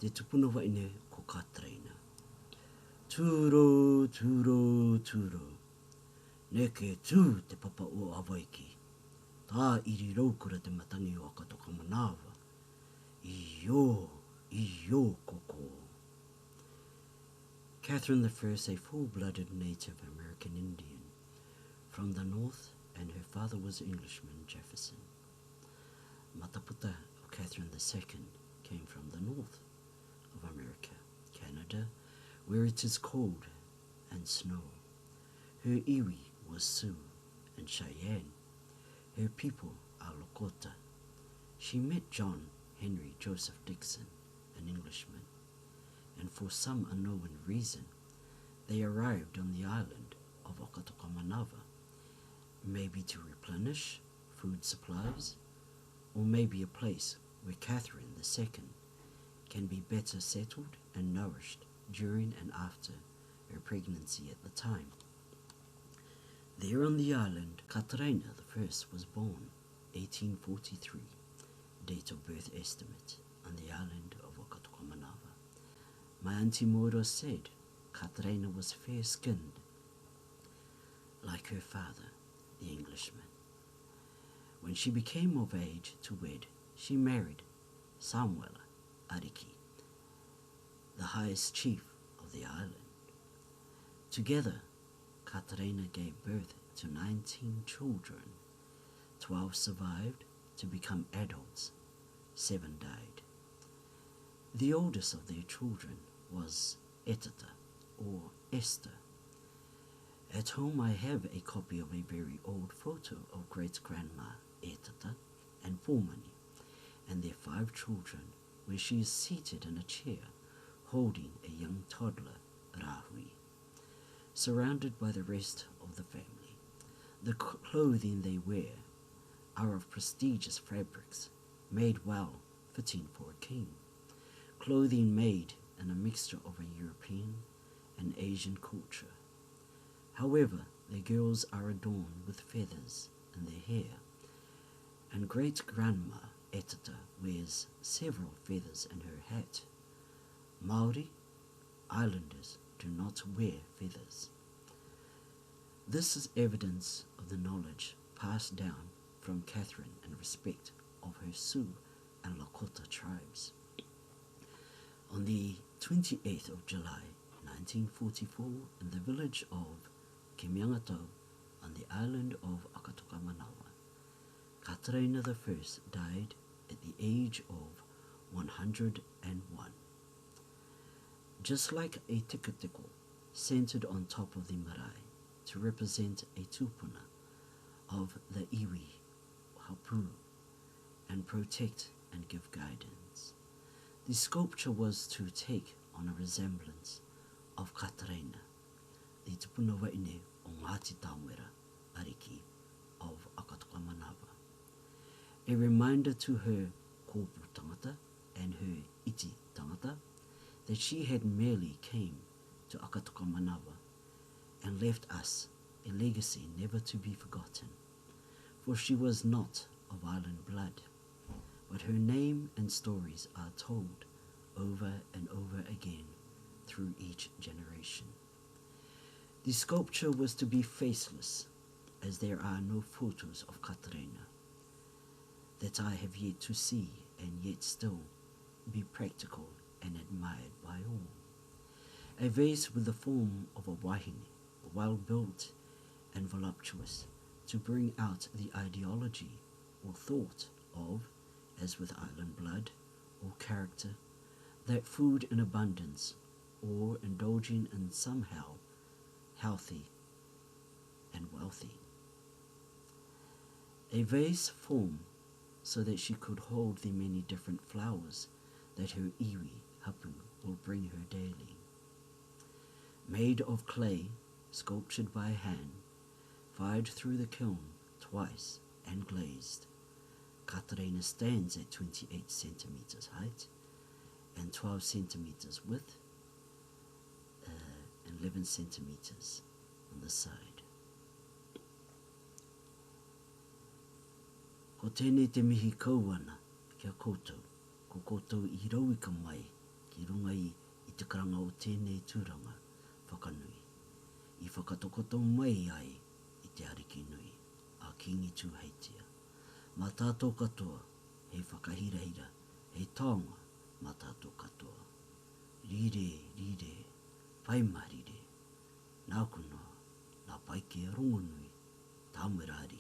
te tupuna Vaine ko Kataraina. Tūrou, Tūrou, Tūrou. Neke tū te papa o Avaiki. Tāiri raukura te Matangi o Akatokamanava. Oooo, koooo. Kathryn I, a full-blooded Native American Indian from the north, and her father was Englishman, Jefferson. Mataputa, or Kathryn II, came from the north of America, Canada, where it is cold and snow. Her iwi was Sioux and Cheyanne. Her people are Lakota. She met John Henry Joseph Dickson, an Englishman, and for some unknown reason, they arrived on the island of Akatokamanava, maybe to replenish food supplies, or maybe a place where Kathryn II can be better settled and nourished during and after her pregnancy at the time. There on the island, Kataraina I was born, 1843, date of birth estimate, on the island of Akatokamanava. My auntie Moro said Kataraina was fair-skinned, like her father, the Englishman. When she became of age to wed, she married Uke Ariki, the highest chief of the island. Together, Kataraina gave birth to 19 children. 12 survived to become adults, 7 died. The oldest of their children was Etata, or Esther. At home I have a copy of a very old photo of great-grandma Etata and Pomani and their 5 children, where she is seated in a chair holding a young toddler, Rahui, surrounded by the rest of the family. The clothing they wear are of prestigious fabrics, made well fitting for a king, clothing made in a mixture of a European and Asian culture. However, the girls are adorned with feathers in their hair, and great-grandma Etata wears several feathers in her hat. Maori islanders do not wear feathers. This is evidence of the knowledge passed down from Kathryn in respect of her Sioux and Lakota tribes. On the 28th of July, 1944, in the village of Kemiangatau on the island of Akatokamanava, Kataraina I died at the age of 101. Just like a tikatiko centered on top of the marae to represent a tūpuna of the iwi, hapu, and protect and give guidance. The sculpture was to take on a resemblance of Kataraina, the tūpuna Vaine o Ngāti Tāwera Ariki of Akatokamanava, a reminder to her koooo tangata and her iti tangata that she had merely came to Akatokamanava and left us a legacy never to be forgotten, for she was not of island blood, but her name and stories are told over and over again through each generation. The sculpture was to be faceless, as there are no photos of Kataraina that I have yet to see and yet still be practical and admired by all. A vase with the form of a wahine, well built and voluptuous, to bring out the ideology or thought of, as with island blood or character, that food in abundance or indulging in somehow healthy and wealthy. A vase form so that she could hold the many different flowers that her iwi hapu will bring her daily. Made of clay, sculptured by hand, fired through the kiln twice and glazed, Kataraina stands at 28 centimeters height and 12 centimeters width, and 11 centimeters on the side. Ko tēnei te mihi kauana kia koutou, ko koutou I rau I ka mai ki runga i te karanga o tēnei tūranga whakanui. I whakatokoto mai ai i te ariki nui, a Kingi Tuheitia. Mā tātou katoa, hei whakahirahira, hei taonga, mā tātou katoa. Rire, rire, whaimarire, nā kunoa, nā paike rongonui, tāmerari,